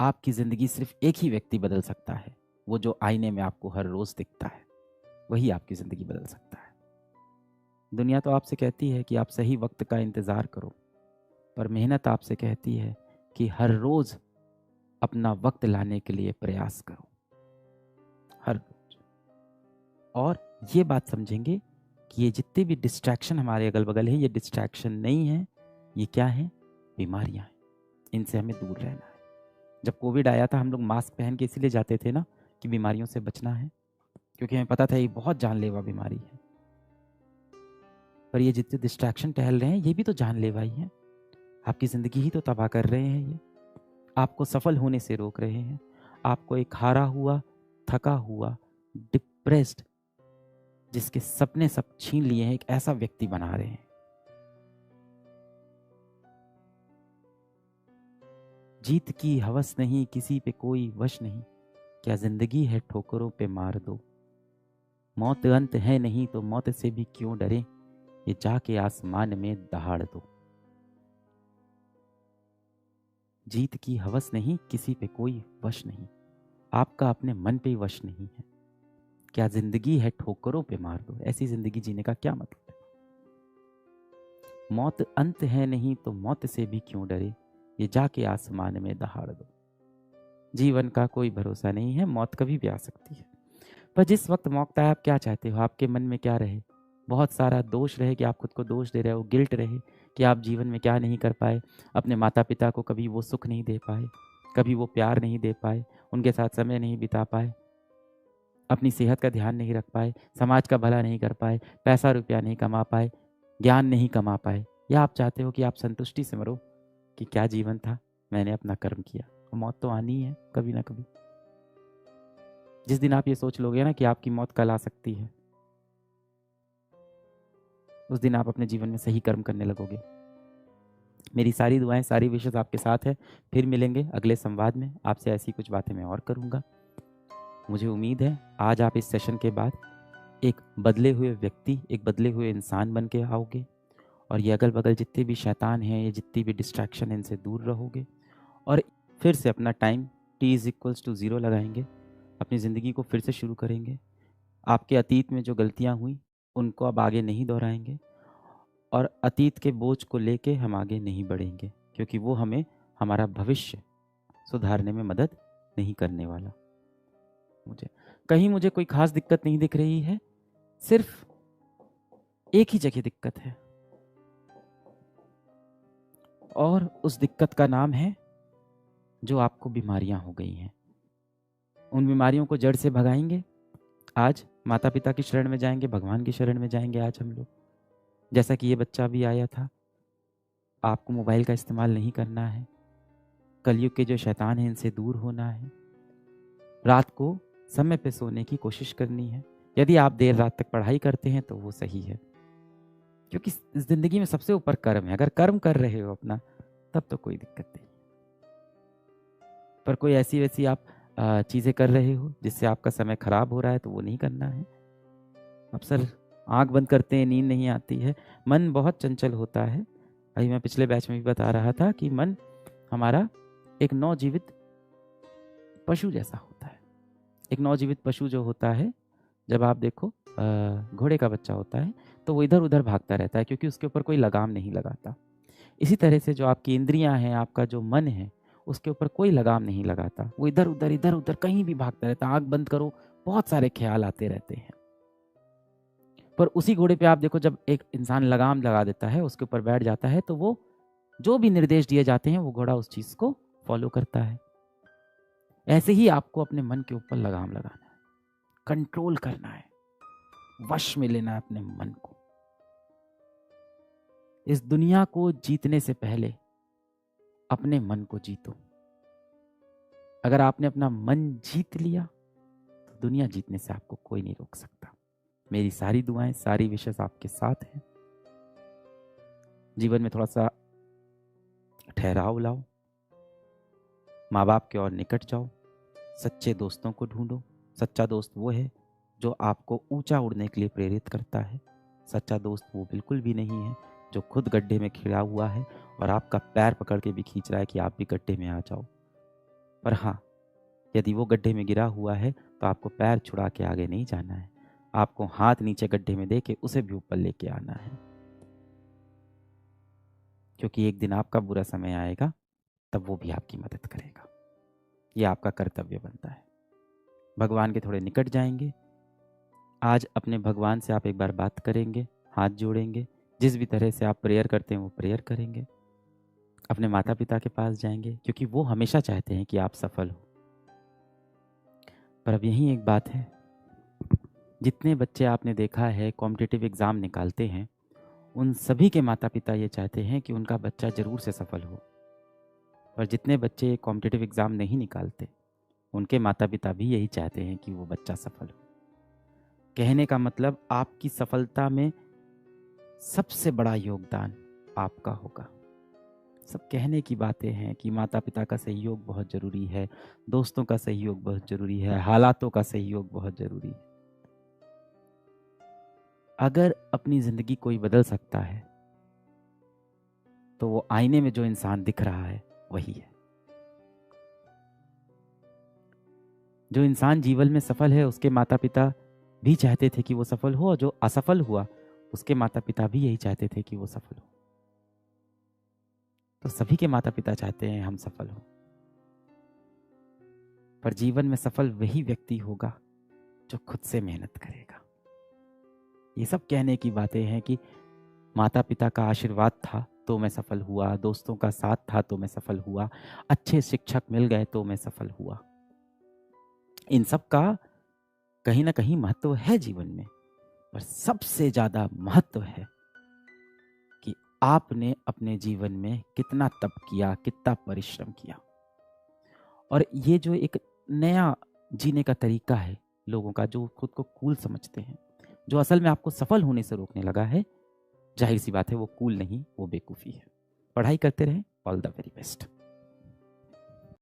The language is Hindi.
आपकी ज़िंदगी सिर्फ एक ही व्यक्ति बदल सकता है। वो जो आईने में आपको हर रोज़ दिखता है, वही आपकी ज़िंदगी बदल सकता है। दुनिया तो आपसे कहती है कि आप सही वक्त का इंतज़ार करो, पर मेहनत आपसे कहती है कि हर रोज़ अपना वक्त लाने के लिए प्रयास करो, हर रोज़। और ये बात समझेंगे कि ये जितने भी डिस्ट्रैक्शन हमारे अगल बगल हैं, ये डिस्ट्रैक्शन नहीं है, ये क्या है? बीमारियां हैं। इनसे हमें दूर रहना है। जब कोविड आया था, हम लोग मास्क पहन के इसीलिए जाते थे ना कि बीमारियों से बचना है, क्योंकि हमें पता था ये बहुत जानलेवा बीमारी है। पर ये जितने डिस्ट्रैक्शन टहल रहे हैं, ये भी तो जानलेवा ही है। आपकी ज़िंदगी ही तो तबाह कर रहे हैं। ये आपको सफल होने से रोक रहे हैं। आपको एक हारा हुआ, थका हुआ, डिप्रेस्ड, जिसके सपने सब छीन लिए हैं, एक ऐसा व्यक्ति बना रहे हैं। जीत की हवस नहीं, किसी पे कोई वश नहीं, क्या जिंदगी है ठोकरों पे मार दो। मौत अंत है नहीं तो मौत से भी क्यों डरे, ये जाके आसमान में दहाड़ दो। जीत की हवस नहीं, किसी पे कोई वश नहीं, आपका अपने मन पे वश नहीं है, क्या जिंदगी है ठोकरों पे मार दो। ऐसी जिंदगी जीने का क्या मतलब है? मौत अंत है नहीं तो मौत से भी क्यों डरे, ये जाके आसमान में दहाड़ दो। जीवन का कोई भरोसा नहीं है, मौत कभी भी आ सकती है। पर जिस वक्त मौका है, आप क्या चाहते हो? आपके मन में क्या रहे? बहुत सारा दोष रहे कि आप खुद को दोष दे रहे हो, गिल्ट रहे कि आप जीवन में क्या नहीं कर पाए, अपने माता पिता को कभी वो सुख नहीं दे पाए, कभी वो प्यार नहीं दे पाए, उनके साथ समय नहीं बिता पाए, अपनी सेहत का ध्यान नहीं रख पाए, समाज का भला नहीं कर पाए, पैसा रुपया नहीं कमा पाए, ज्ञान नहीं कमा पाए। या आप चाहते हो कि आप संतुष्टि से मरो कि क्या जीवन था, मैंने अपना कर्म किया, मौत तो आनी ही है कभी ना कभी। जिस दिन आप ये सोच लोगे ना कि आपकी मौत कल आ सकती है, उस दिन आप अपने जीवन में सही कर्म करने लगोगे। मेरी सारी दुआएं, सारी विशेष आपके साथ है। फिर मिलेंगे अगले संवाद में, आपसे ऐसी कुछ बातें मैं और करूंगा। मुझे उम्मीद है आज आप इस सेशन के बाद एक बदले हुए व्यक्ति, एक बदले हुए इंसान बन के आओगे, और ये अगल बगल जितने भी शैतान हैं, ये जितनी भी डिस्ट्रैक्शन है, इनसे दूर रहोगे, और फिर से अपना टाइम t=0 लगाएंगे, अपनी ज़िंदगी को फिर से शुरू करेंगे। आपके अतीत में जो गलतियां हुई, उनको अब आगे नहीं दोहराएंगे, और अतीत के बोझ को लेके हम आगे नहीं बढ़ेंगे, क्योंकि वो हमें हमारा भविष्य सुधारने में मदद नहीं करने वाला। मुझे कोई खास दिक्कत नहीं दिख रही है, सिर्फ एक ही जगह दिक्कत है, और उस दिक्कत का नाम है जो आपको बीमारियां हो गई हैं। उन बीमारियों को जड़ से भगाएंगे। आज माता पिता की शरण में जाएंगे, भगवान की शरण में जाएंगे आज हम लोग। जैसा कि ये बच्चा भी आया था, आपको मोबाइल का इस्तेमाल नहीं करना है, कलयुग के जो शैतान हैं इनसे दूर होना है, रात को समय पे सोने की कोशिश करनी है। यदि आप देर रात तक पढ़ाई करते हैं तो वो सही है, क्योंकि इस जिंदगी में सबसे ऊपर कर्म है। अगर कर्म कर रहे हो अपना, तब तो कोई दिक्कत नहीं। पर कोई ऐसी वैसी आप चीज़ें कर रहे हो जिससे आपका समय खराब हो रहा है, तो वो नहीं करना है। अक्सर आंख बंद करते हैं, नींद नहीं आती है, मन बहुत चंचल होता है। अभी मैं पिछले बैच में भी बता रहा था कि मन हमारा एक नवजीवित पशु जैसा होता है। एक नवजीवित पशु जो होता है, जब आप देखो घोड़े का बच्चा होता है, तो वो इधर उधर भागता रहता है, क्योंकि उसके ऊपर कोई लगाम नहीं लगाता। इसी तरह से जो आपकी इंद्रियां हैं, आपका जो मन है, उसके ऊपर कोई लगाम नहीं लगाता। वो इधर उधर कहीं भी भागता रहता है। आंख बंद करो, बहुत सारे ख्याल आते रहते हैं। पर उसी घोड़े पे आप देखो, जब एक इंसान लगाम लगा देता है, उसके ऊपर बैठ जाता है, तो वो जो भी निर्देश दिए जाते हैं, वो घोड़ा उस चीज को फॉलो करता है। ऐसे ही आपको अपने मन के ऊपर लगाम लगाना है, कंट्रोल करना है, वश में लेना है अपने मन को। इस दुनिया को जीतने से पहले अपने मन को जीतो। अगर आपने अपना मन जीत लिया, तो दुनिया जीतने से आपको कोई नहीं रोक सकता। मेरी सारी दुआएं, सारी विशेष आपके साथ हैं। जीवन में थोड़ा सा ठहराव लाओ, माँ बाप के और निकट जाओ, सच्चे दोस्तों को ढूंढो। सच्चा दोस्त वो है जो आपको ऊंचा उड़ने के लिए प्रेरित करता है। सच्चा दोस्त वो बिल्कुल भी नहीं है जो खुद गड्ढे में खिड़ा हुआ है और आपका पैर पकड़ के भी खींच रहा है कि आप भी गड्ढे में आ जाओ। पर हाँ, यदि वो गड्ढे में गिरा हुआ है तो आपको पैर छुड़ा के आगे नहीं जाना है, आपको हाथ नीचे गड्ढे में दे के उसे भी ऊपर लेके आना है, क्योंकि एक दिन आपका बुरा समय आएगा तब वो भी आपकी मदद करेगा। ये आपका कर्तव्य बनता है। भगवान के थोड़े निकट जाएंगे। आज अपने भगवान से आप एक बार बात करेंगे, हाथ जोड़ेंगे, जिस भी तरह से आप प्रेयर करते हैं वो प्रेयर करेंगे। अपने माता पिता के पास जाएंगे, क्योंकि वो हमेशा चाहते हैं कि आप सफल हो। पर अब यही एक बात है, जितने बच्चे आपने देखा है कॉम्पिटिटिव एग्ज़ाम निकालते हैं, उन सभी के माता पिता ये चाहते हैं कि उनका बच्चा ज़रूर से सफल हो। पर जितने बच्चे कॉम्पिटिटिव एग्ज़ाम नहीं निकालते, उनके माता पिता भी यही चाहते हैं कि वो बच्चा सफल हो। कहने का मतलब, आपकी सफलता में सबसे बड़ा योगदान आपका होगा। सब कहने की बातें हैं कि माता पिता का सहयोग बहुत ज़रूरी है, दोस्तों का सहयोग बहुत ज़रूरी है, हालातों का सहयोग बहुत ज़रूरी है। अगर अपनी ज़िंदगी कोई बदल सकता है तो वो आईने में जो इंसान दिख रहा है वही है। जो इंसान जीवन में सफल है उसके माता पिता भी चाहते थे कि वो सफल हो, और जो असफल हुआ उसके माता पिता भी यही चाहते थे कि वो सफल हो। तो सभी के माता पिता चाहते हैं हम सफल हो। पर जीवन में सफल वही व्यक्ति होगा जो खुद से मेहनत करेगा। ये सब कहने की बातें हैं कि माता पिता का आशीर्वाद था तो मैं सफल हुआ, दोस्तों का साथ था तो मैं सफल हुआ, अच्छे शिक्षक मिल गए तो मैं सफल हुआ। इन सब का कहीं ना कहीं महत्व है जीवन में, पर सबसे ज्यादा महत्व है कि आपने अपने जीवन में कितना तप किया, कितना परिश्रम किया। और ये जो एक नया जीने का तरीका है लोगों का, जो खुद को कूल समझते हैं, जो असल में आपको सफल होने से रोकने लगा है, जाहिर सी बात है वो कूल नहीं, वो बेवकूफ़ी है। पढ़ाई करते रहें। All the very best.